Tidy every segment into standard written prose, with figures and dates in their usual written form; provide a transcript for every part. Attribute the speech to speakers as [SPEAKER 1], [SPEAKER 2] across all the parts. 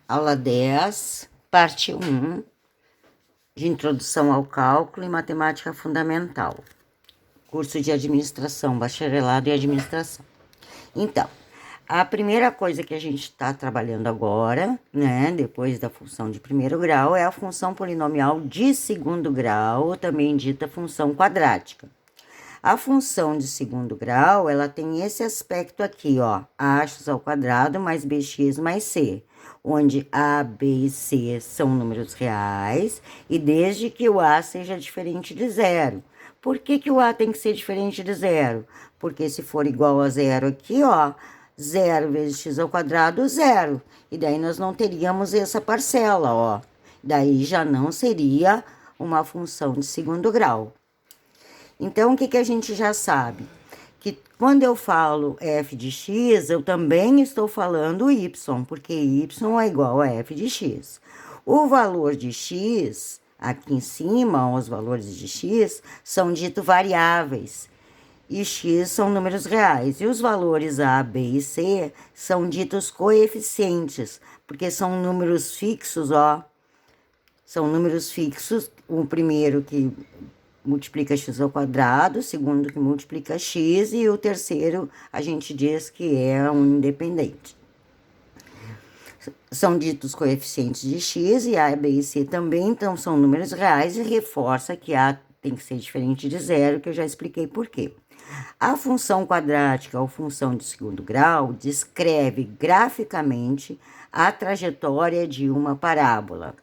[SPEAKER 1] Aula 10, parte 1, de Introdução ao Cálculo e Matemática Fundamental. Curso de Administração, Bacharelado em Administração. Então, a primeira coisa que a gente está trabalhando agora, né, depois da função de primeiro grau, é a função polinomial de segundo grau, também dita função quadrática. A função de segundo grau, ela tem esse aspecto aqui, ó, ax ao quadrado mais bx mais c, onde a, b e c são números reais, e desde que o a seja diferente de zero. Por que o a tem que ser diferente de zero? Porque se for igual a zero aqui, ó, 0 vezes x ao quadrado, zero. E daí nós não teríamos essa parcela, ó. Daí já não seria uma função de segundo grau. Então, o que a gente já sabe? Que quando eu falo f de x, eu também estou falando y, porque y é igual a f de x. O valor de x, aqui em cima, os valores de x, são ditos variáveis. E x são números reais. E os valores a, b e c são ditos coeficientes, porque são números fixos, ó. São números fixos, o primeiro que multiplica x ao quadrado, o segundo que multiplica x, e o terceiro a gente diz que é um independente. São ditos coeficientes de x, e a, b e c também, então são números reais, e reforça que a tem que ser diferente de zero, que eu já expliquei por quê. A função quadrática, ou função de segundo grau, descreve graficamente a trajetória de uma parábola.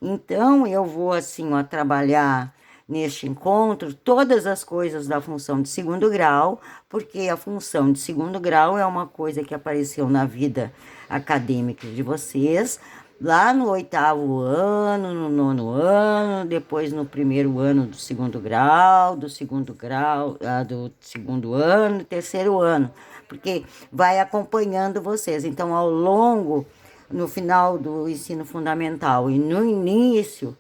[SPEAKER 1] Então, eu vou, assim, ó, trabalhar neste encontro todas as coisas da função de segundo grau, porque a função de segundo grau é uma coisa que apareceu na vida acadêmica de vocês, lá no 8º ano, no 9º ano, depois no 1º ano do segundo grau, do segundo ano, 3º ano, porque vai acompanhando vocês. Então, ao longo, no final do ensino fundamental e no início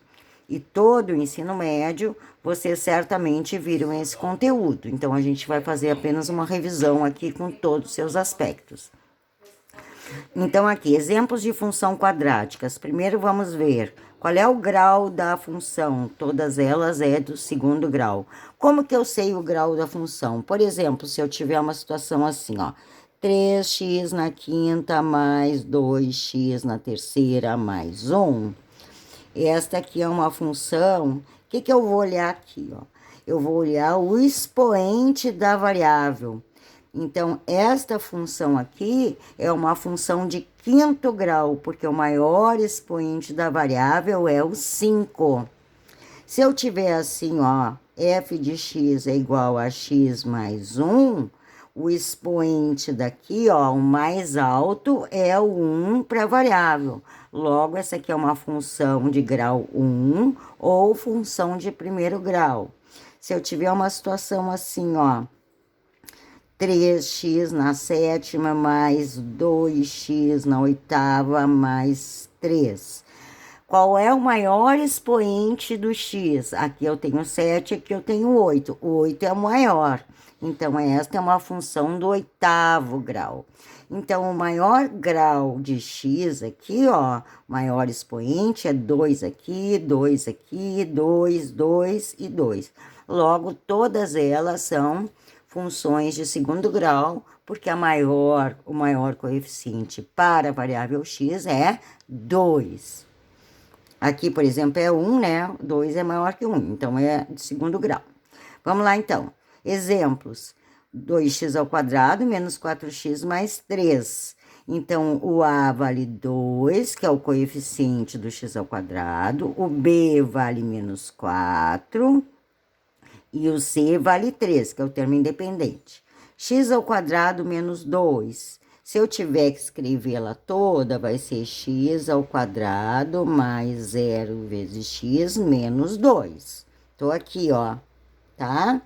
[SPEAKER 1] e todo o ensino médio, vocês certamente viram esse conteúdo. Então, a gente vai fazer apenas uma revisão aqui com todos os seus aspectos. Então, aqui, exemplos de função quadráticas. Primeiro, vamos ver qual é o grau da função. Todas elas é do segundo grau. Como que eu sei o grau da função? Por exemplo, se eu tiver uma situação assim, ó. 3x na quinta mais 2x na terceira mais 1. Esta aqui é uma função. O que eu vou olhar aqui, ó? Eu vou olhar o expoente da variável. Então, esta função aqui é uma função de quinto grau, porque o maior expoente da variável é o 5. Se eu tiver assim, ó, f de x é igual a x mais 1, o expoente daqui, ó, o mais alto é o 1 para a variável. Logo, essa aqui é uma função de grau 1 ou função de primeiro grau. Se eu tiver uma situação assim, ó, 3x na sétima mais 2x na oitava mais 3. Qual é o maior expoente do x? Aqui eu tenho 7, aqui eu tenho 8. O 8 é o maior. Então, esta é uma função do 8º grau. Então, o maior grau de x aqui, ó, maior expoente é 2 aqui, 2 aqui, 2, 2 e 2. Logo, todas elas são funções de segundo grau, porque o maior coeficiente para a variável x é 2. Aqui, por exemplo, é 1, né? 2 é maior que 1, então é de segundo grau. Vamos lá, então. Exemplos. 2x ao quadrado menos 4x mais 3. Então, o a vale 2, que é o coeficiente do x ao quadrado. O b vale menos 4. E o c vale 3, que é o termo independente. X ao quadrado menos 2. Se eu tiver que escrevê-la toda, vai ser x ao quadrado mais 0 vezes x menos 2. Tô aqui, ó, tá?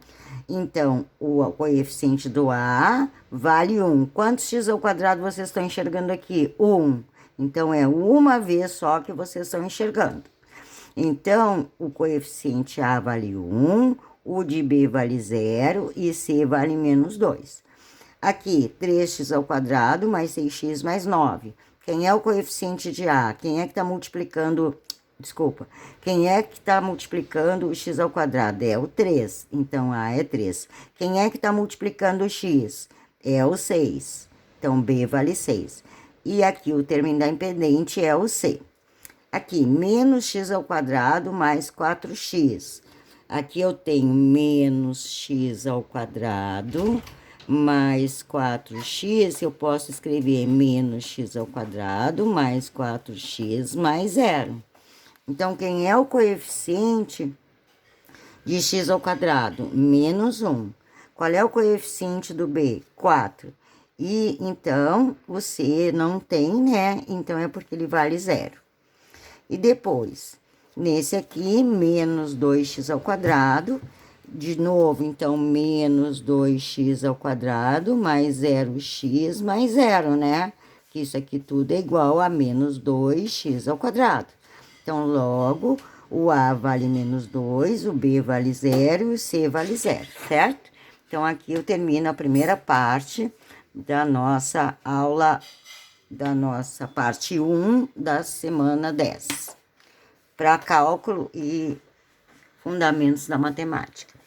[SPEAKER 1] Então, o coeficiente do a vale 1. Quantos x ao quadrado vocês estão enxergando aqui? 1. Então, é uma vez só que vocês estão enxergando. Então, o coeficiente a vale 1, o de b vale 0 e c vale menos 2. Aqui, 3x ao quadrado mais 6x mais 9. Quem é o coeficiente de A? Quem é que está multiplicando... Desculpa. Quem é que está multiplicando o x ao quadrado? É o 3. Então, A é 3. Quem é que está multiplicando o x? É o 6. Então, B vale 6. E aqui o termo independente é o C. Aqui, menos x ao quadrado mais 4x. Aqui eu tenho menos x ao quadrado mais 4x. Eu posso escrever menos x ao quadrado mais 4x mais 0. Então, quem é o coeficiente de x ao quadrado? Menos 1. Qual é o coeficiente do B? 4. E, então, o C não tem, né? Então, é porque ele vale 0. E depois, nesse aqui, menos 2x ao quadrado. De novo, então, menos 2x ao quadrado mais 0x mais 0, né? Que isso aqui tudo é igual a menos 2x ao quadrado. Então, logo, o A vale menos 2, o B vale 0 e o C vale 0, certo? Então, aqui eu termino a primeira parte da nossa aula, da nossa parte 1 da semana 10, para cálculo e fundamentos da matemática.